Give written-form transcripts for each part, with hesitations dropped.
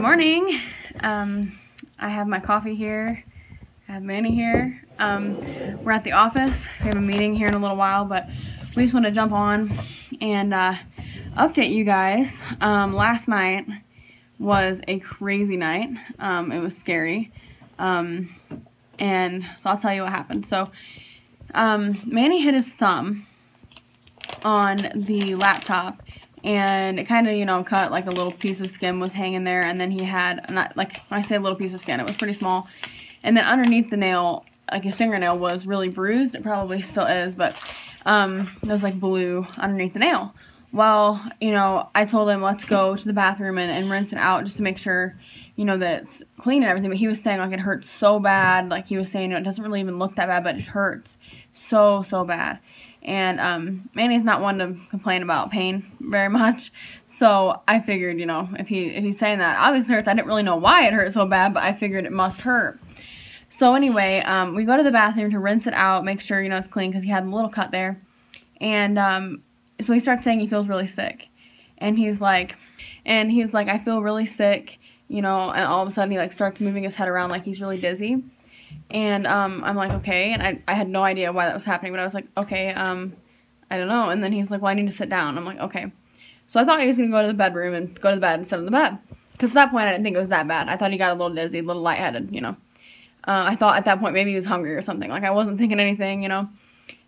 morning. I have my coffee here. I have Manny here. We're at the office. We have a meeting here in a little while, but we just want to jump on and update you guys. Last night was a crazy night. It was scary. And so I'll tell you what happened. So Manny hit his thumb on the laptop, and it kind of, cut, like a little piece of skin was hanging there, and then he had, not like, when I say a little piece of skin, it was pretty small, and then underneath the nail, like his fingernail was really bruised. It probably still is, but it was like blue underneath the nail. Well, I told him, let's go to the bathroom and rinse it out just to make sure, that it's clean and everything, but he was saying, like, it hurts so bad. Like, he was saying, it doesn't really even look that bad, but it hurts so bad. And Manny's not one to complain about pain very much, so I figured, if he's saying that, obviously it hurts. I didn't really know why it hurt so bad, but I figured it must hurt. So anyway, we go to the bathroom to rinse it out, make sure, it's clean, because he had a little cut there. And so he starts saying he feels really sick. And he's like, I feel really sick, and all of a sudden he, like, starts moving his head around like he's really dizzy. And I'm like, okay, and I had no idea why that was happening, but I was like, okay, I don't know. And then he's like, well, I need to sit down. I'm like, okay. So I thought he was going to go to the bedroom and go to the bed and sit on the bed, because at that point I didn't think it was that bad. I thought he got a little dizzy, a little lightheaded, I thought at that point maybe he was hungry or something. Like, I wasn't thinking anything,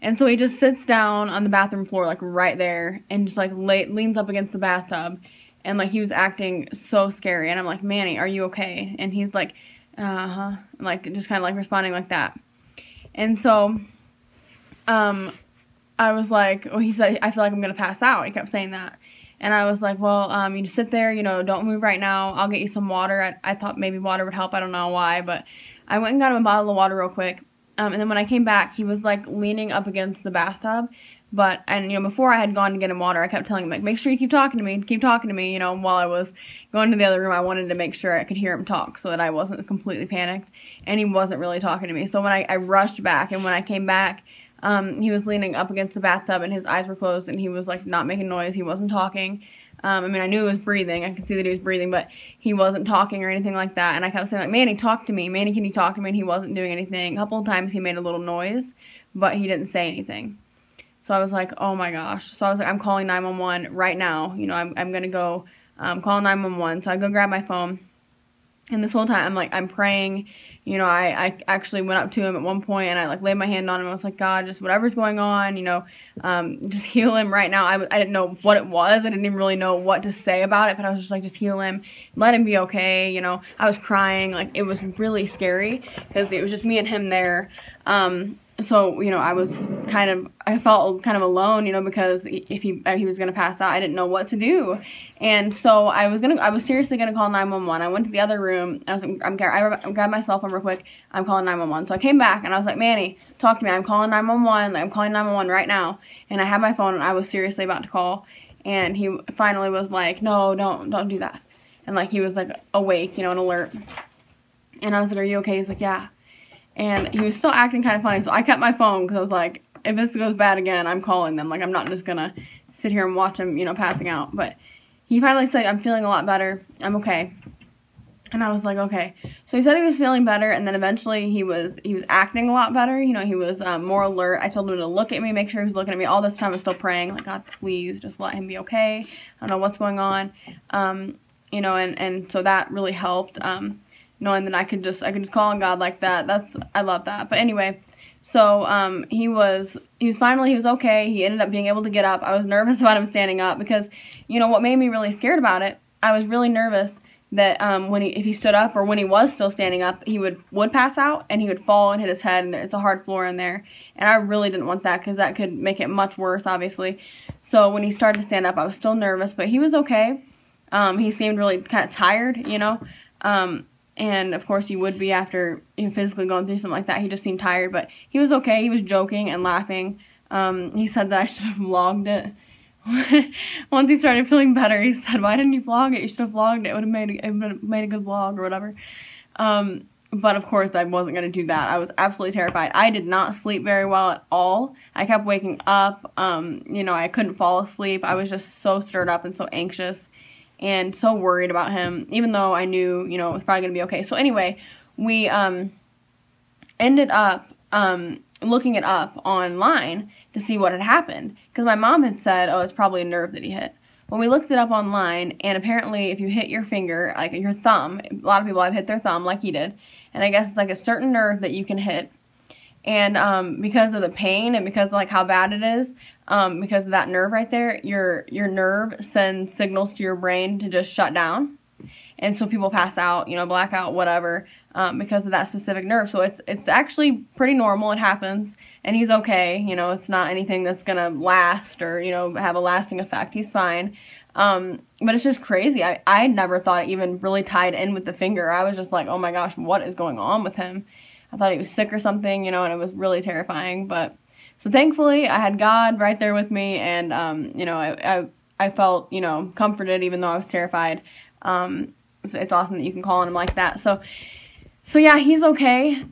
And so he just sits down on the bathroom floor, like, right there, and just, like, leans up against the bathtub, and, like, he was acting so scary. And I'm like, Manny, are you okay? And he's like, like, just kind of, like, responding like that. And so, I was like, well, he said, I feel like I'm going to pass out. He kept saying that. And I was like, well, you just sit there, don't move right now. I'll get you some water. I thought maybe water would help. I don't know why, but I went and got him a bottle of water real quick. And then when I came back, he was, like, leaning up against the bathtub. And before I had gone to get him water, I kept telling him, like, make sure you keep talking to me, while I was going to the other room. I wanted to make sure I could hear him talk so that I wasn't completely panicked. And he wasn't really talking to me. So when I rushed back, and when I came back, he was leaning up against the bathtub, and his eyes were closed, and he was, like, not making noise. He wasn't talking. I knew he was breathing. I could see that he was breathing, but he wasn't talking or anything like that. And I kept saying, like, Manny, talk to me. Manny, can you talk to me? And he wasn't doing anything. A couple of times he made a little noise, but he didn't say anything. So I was like, oh my gosh. So I was like, I'm calling 911 right now. I'm going to go call 911. So I go grab my phone. And this whole time, I'm praying. I actually went up to him at one point, and I, like, laid my hand on him. I was like, God, just whatever's going on, just heal him right now. I didn't know what it was. I didn't even really know what to say about it, but I was just like, just heal him. Let him be okay. I was crying. Like, it was really scary because it was just me and him there. So, I felt kind of alone, because if he was going to pass out, I didn't know what to do. And so I was seriously going to call 911. I went to the other room, and I was like, I grabbed my cell phone real quick. I'm calling 911. So I came back, and I was like, Manny, talk to me. I'm calling 911. I'm calling 911 right now. And I had my phone, and I was seriously about to call. And he finally was like, no, don't do that. And, like, he was, like, awake, and alert. And I was like, are you okay? He's like, yeah. And he was still acting kind of funny, so I kept my phone because I was like, if this goes bad again, I'm calling them. Like, I'm not just going to sit here and watch him, passing out. But he finally said, I'm feeling a lot better. I'm okay. And I was like, okay. So he said he was feeling better, and then eventually he was acting a lot better. He was more alert. I told him to look at me, make sure he was looking at me. All this time I was still praying, like, God, please just let him be okay. I don't know what's going on. And so that really helped. Knowing that I could just call on God like that. I love that. But anyway, so he was okay. He ended up being able to get up. I was nervous about him standing up because, what made me really scared about it, I was really nervous that if he stood up or when he was still standing up, he would pass out and he would fall and hit his head, and it's a hard floor in there. And I really didn't want that because that could make it much worse, obviously. So when he started to stand up, I was still nervous, but he was okay. He seemed really kind of tired, and, of course, you would be after physically going through something like that. He just seemed tired, but he was okay. He was joking and laughing. He said that I should have vlogged it. Once he started feeling better, he said, why didn't you vlog it? You should have vlogged it. It would have made a good vlog or whatever. But, of course, I wasn't going to do that. I was absolutely terrified. I did not sleep very well at all. I kept waking up. I couldn't fall asleep. I was just so stirred up and so anxious. and so worried about him, even though I knew, you know, it was probably going to be okay. So anyway, we ended up looking it up online to see what had happened, because my mom had said, oh, it's probably a nerve that he hit. When we looked it up online, and apparently if you hit your finger, like your thumb, a lot of people have hit their thumb like he did, and I guess it's like a certain nerve that you can hit, and because of the pain and because of like how bad it is, because of that nerve right there, your nerve sends signals to your brain to just shut down, and so people pass out, you know, blackout, whatever, because of that specific nerve. So it's actually pretty normal. It happens, and he's okay. You know, it's not anything that's gonna last or, you know, have a lasting effect. He's fine. But it's just crazy. I never thought it even really tied in with the finger. I was just like, oh my gosh, what is going on with him? I thought he was sick or something, you know, and it was really terrifying. But so thankfully I had God right there with me, and you know, I felt, you know, comforted even though I was terrified. So it's awesome that you can call on him like that. So yeah, he's okay.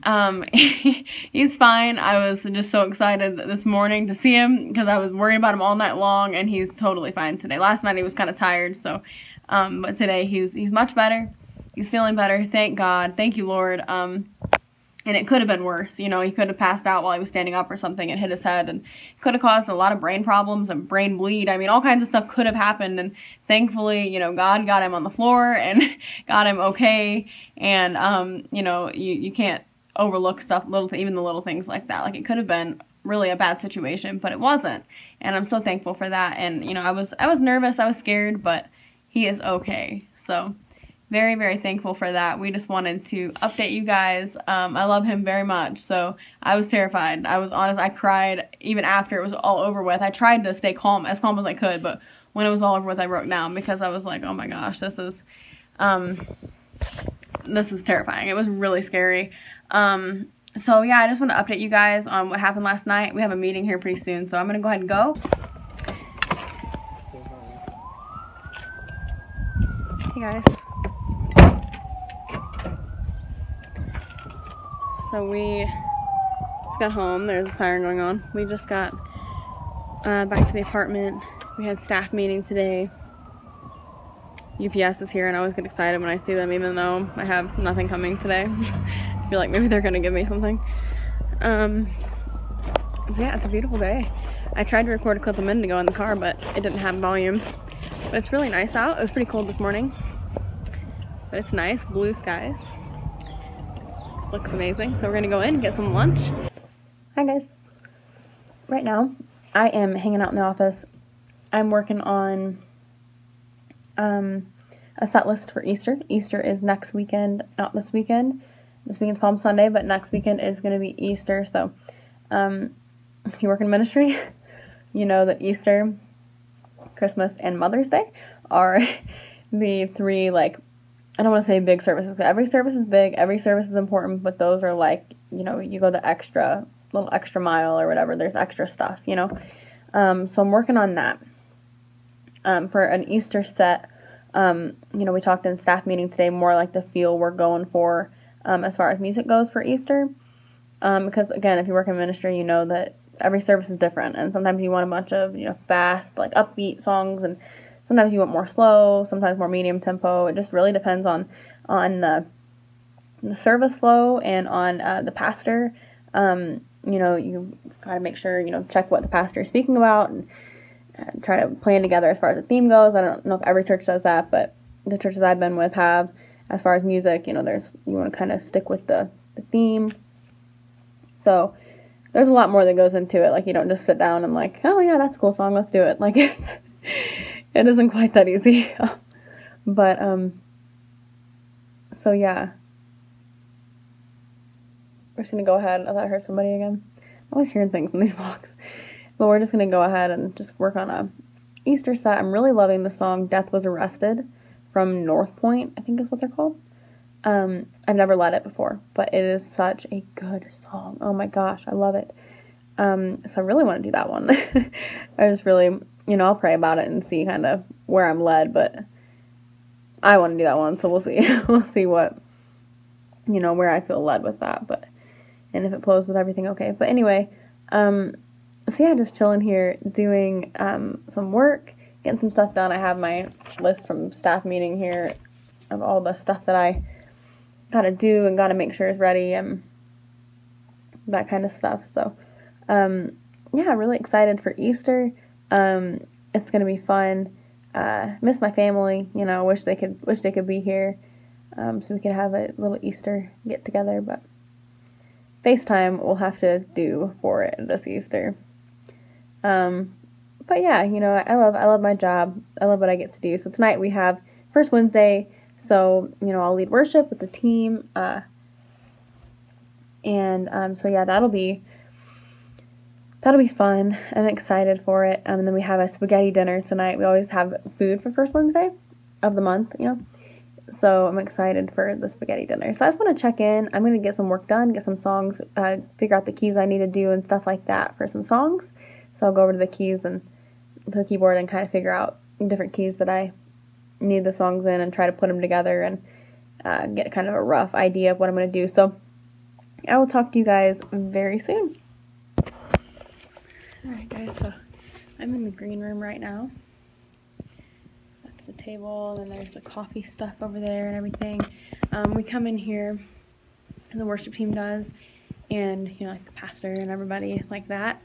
He's fine. I was just so excited this morning to see him because I was worried about him all night long, and he's totally fine today. Last night he was kind of tired, so but today he's much better. He's feeling better. Thank God. Thank you, Lord. And it could have been worse. You know, he could have passed out while he was standing up or something and hit his head, and could have caused a lot of brain problems and brain bleed. I mean, all kinds of stuff could have happened, and thankfully, you know, God got him on the floor and got him okay. And, you know, you can't overlook stuff, even the little things like that. Like, it could have been really a bad situation, but it wasn't. And I'm so thankful for that. And, you know, I was nervous, I was scared, but he is okay. So very, very thankful for that. We just wanted to update you guys. I love him very much, so I was terrified. I was honest. I cried even after it was all over with. I tried to stay calm as I could, but when it was all over with, I broke down because I was like, oh my gosh, this is terrifying. It was really scary. So yeah, I just want to update you guys on what happened last night. We have a meeting here pretty soon, so I'm going to go ahead and go. Hey guys. So we just got home. There's a siren going on. We just got back to the apartment. We had staff meeting today. UPS is here, and I always get excited when I see them, even though I have nothing coming today. I feel like maybe they're gonna give me something. So yeah, it's a beautiful day. I tried to record a clip a minute ago in the car, but it didn't have volume. But it's really nice out. It was pretty cold this morning, but it's nice. Blue skies. Looks amazing. So we're gonna go in and get some lunch. Hi guys. Right now, I am hanging out in the office. I'm working on a set list for Easter. Easter is next weekend, not this weekend. This weekend's Palm Sunday, but next weekend is going to be Easter. So if you work in ministry, you know that Easter, Christmas, and Mother's Day are the three, like, I don't want to say big services. Every service is big. Every service is important, but those are like, you know, you go the little extra mile or whatever. There's extra stuff, you know. So I'm working on that. For an Easter set, you know, we talked in staff meeting today more like the feel we're going for as far as music goes for Easter. Because, again, if you work in ministry, you know that every service is different. And sometimes you want a bunch of, you know, fast, like upbeat songs, and sometimes you want more slow, sometimes more medium tempo. It just really depends on the service flow and on the pastor. You know, you gotta make sure, you know, check what the pastor is speaking about and try to plan together as far as the theme goes. I don't know if every church does that, but the churches I've been with have. As far as music, you know, you want to kind of stick with the theme. So there's a lot more that goes into it. Like, you don't just sit down and like, oh yeah, that's a cool song, let's do it. Like, it isn't quite that easy. But so yeah, we're just gonna go ahead. I thought I heard somebody again. I'm always hearing things in these vlogs. But we're just gonna go ahead and just work on a Easter set. I'm really loving the song "Death Was Arrested" from North Point, I think is what they're called. I've never led it before, but it is such a good song. Oh my gosh, I love it. So I really want to do that one. I just really, you know, I'll pray about it and see kind of where I'm led, but I want to do that one, so we'll see. We'll see what, you know, where I feel led with that, but, and if it flows with everything, okay. But anyway, so yeah, just chilling here, doing some work, getting some stuff done. I have my list from staff meeting here of all the stuff that I gotta do and gotta make sure is ready and that kind of stuff. So, yeah, really excited for Easter. It's gonna be fun. Miss my family, you know, wish they could be here, so we could have a little Easter get together, but FaceTime we'll have to do for it this Easter. But yeah, you know, I love my job. I love what I get to do. So tonight we have First Wednesday, so, you know, I'll lead worship with the team, so yeah, that'll be fun. I'm excited for it. And then we have a spaghetti dinner tonight. We always have food for First Wednesday of the month, you know. So I'm excited for the spaghetti dinner. So I just want to check in. I'm going to get some work done, get some songs, figure out the keys I need to do and stuff like that for some songs. So I'll go over to the keys and the keyboard and kind of figure out different keys that I need the songs in and try to put them together and get kind of a rough idea of what I'm going to do. So I will talk to you guys very soon. Alright guys, so I'm in the green room right now. That's the table, and then there's the coffee stuff over there and everything. We come in here, and the worship team does, and, you know, like the pastor and everybody like that.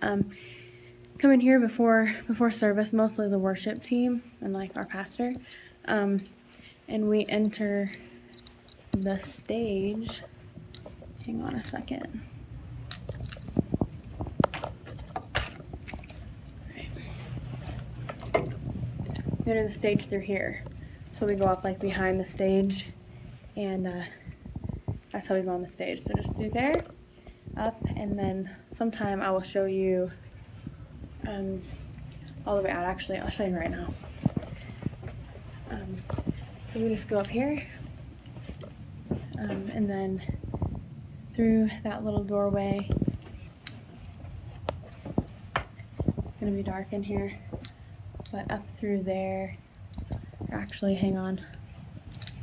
Come in here before service, mostly the worship team and like our pastor. And we enter the stage. Hang on a second. We enter the stage through here. So we go up like behind the stage, and that's how we go on the stage. So just through there, up, and then sometime I will show you all the way out. Actually, I'll show you right now. So we just go up here, and then through that little doorway. It's gonna be dark in here. But up through there, actually, hang on,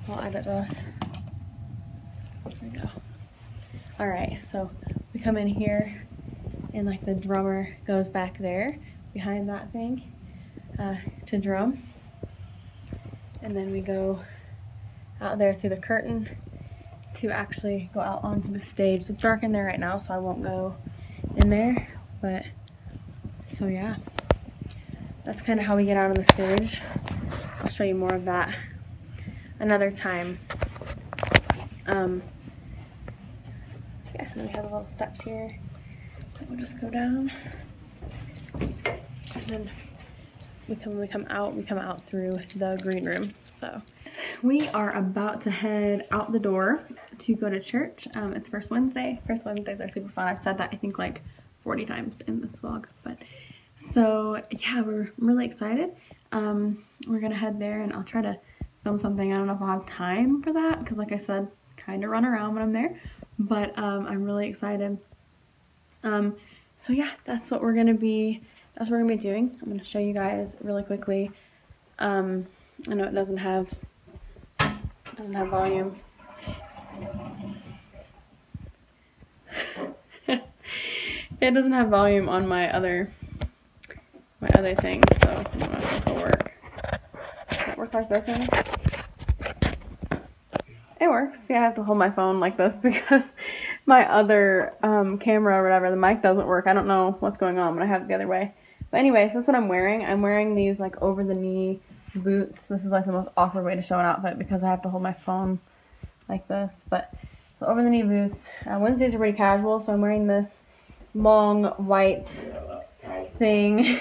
I'll edit this. There we go. Alright, so we come in here, and like the drummer goes back there, behind that thing, to drum. And then we go out there through the curtain to actually go out onto the stage. It's dark in there right now, so I won't go in there, but, so yeah. That's kind of how we get out on the stage. I'll show you more of that another time. Yeah, and we have the little steps here. We'll just go down. And then we come out through the green room. So we are about to head out the door to go to church. It's First Wednesday. First Wednesdays are super fun. I've said that I think like 40 times in this vlog, but so yeah, I'm really excited. We're gonna head there, and I'll try to film something. I don't know if I'll have time for that, because like I said, kind of run around when I'm there, but I'm really excited. So yeah, that's what we're gonna be doing. I'm gonna show you guys really quickly. I know it doesn't have volume. It doesn't have volume on my other thing, so I don't know if this will work. Does it work like this maybe? It works. Yeah, I have to hold my phone like this because my other camera or whatever, the mic doesn't work. I don't know what's going on, but I have it the other way. But anyways, this is what I'm wearing. I'm wearing these like over the knee boots. This is like the most awkward way to show an outfit because I have to hold my phone like this. But so over the knee boots. Wednesdays are pretty casual, so I'm wearing this long white thing.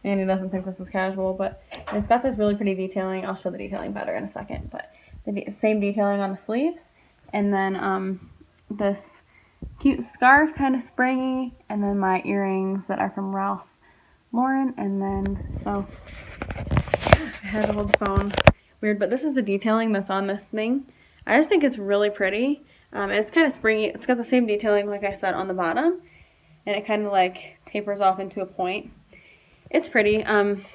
Mandy doesn't think this is casual, but it's got this really pretty detailing. I'll show the detailing better in a second, but the same detailing on the sleeves, and then this cute scarf, kind of springy, and then my earrings that are from Ralph Lauren, and then so I had to hold the phone. Weird, but this is the detailing that's on this thing. I just think it's really pretty, and it's kind of springy. It's got the same detailing, like I said, on the bottom, and it kind of like tapers off into a point. It's pretty.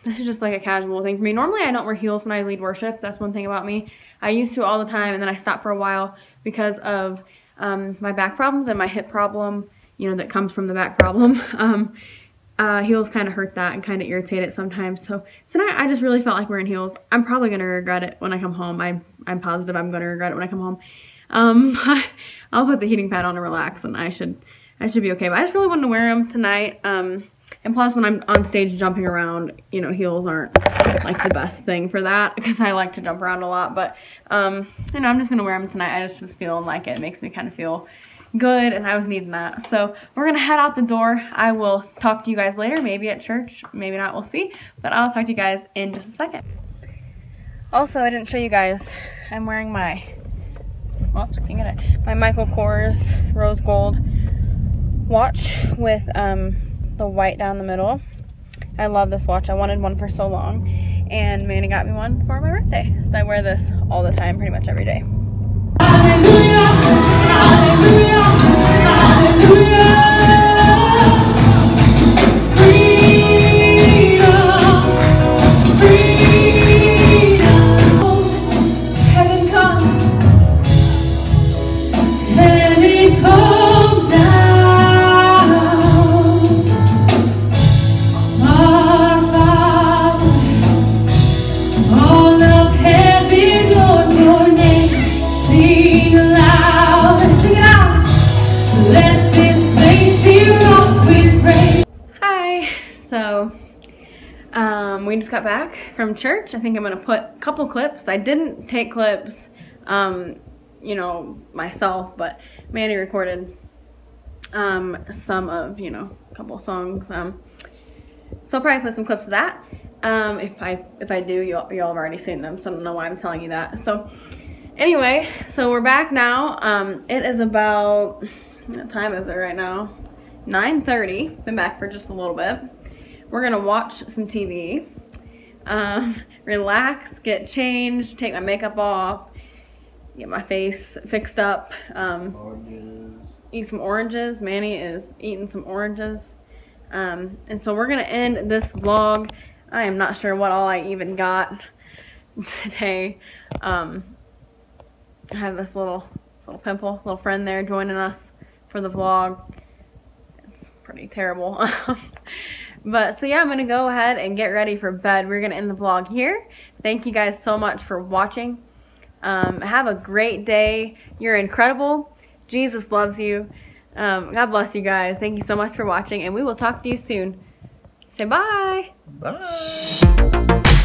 This is just like a casual thing for me. Normally I don't wear heels when I lead worship. That's one thing about me. I used to all the time, and then I stopped for a while because of my back problems and my hip problem, you know, that comes from the back problem. heels kind of hurt that and kind of irritate it sometimes. So tonight I just really felt like wearing heels. I'm probably going to regret it when I come home. I'm positive I'm going to regret it when I come home. I'll put the heating pad on and relax, and I should be okay. But I just really wanted to wear them tonight. And plus, when I'm on stage jumping around, you know, heels aren't like the best thing for that because I like to jump around a lot. But you know, I'm just going to wear them tonight. I just was feeling like it makes me kind of feel good, and I was needing that. So we're gonna head out the door. I will talk to you guys later, maybe at church, maybe not, we'll see, but I'll talk to you guys in just a second. Also, I didn't show you guys, I'm wearing my, oops, can't get it, my Michael Kors rose gold watch with the white down the middle. I love this watch. I wanted one for so long, and Manny got me one for my birthday, so I wear this all the time, pretty much every day. Hallelujah, hallelujah, hallelujah. Freedom, freedom. Heaven come, heaven come down. Our Father, all of heaven knows your name. Sing aloud, sing it out. Let this place be rocked with praise. Hi. So, we just got back from church. I think I'm gonna put a couple clips. I didn't take clips, you know, myself, but Manny recorded some of, you know, a couple songs. So I'll probably put some clips of that. If I do, y'all have already seen them, so I don't know why I'm telling you that. So anyway, so we're back now. It is about, what time is it right now? 9:30. Been back for just a little bit. We're gonna watch some TV, relax, get changed, take my makeup off, get my face fixed up, eat some oranges. Manny is eating some oranges. And so we're gonna end this vlog. I am not sure what all I even got today. I have this little pimple, little friend there joining us for the vlog. It's pretty terrible. But so yeah, I'm gonna go ahead and get ready for bed. We're gonna end the vlog here. Thank you guys so much for watching. Have a great day. You're incredible. Jesus loves you. God bless you guys. Thank you so much for watching, and we will talk to you soon. Say bye. Bye.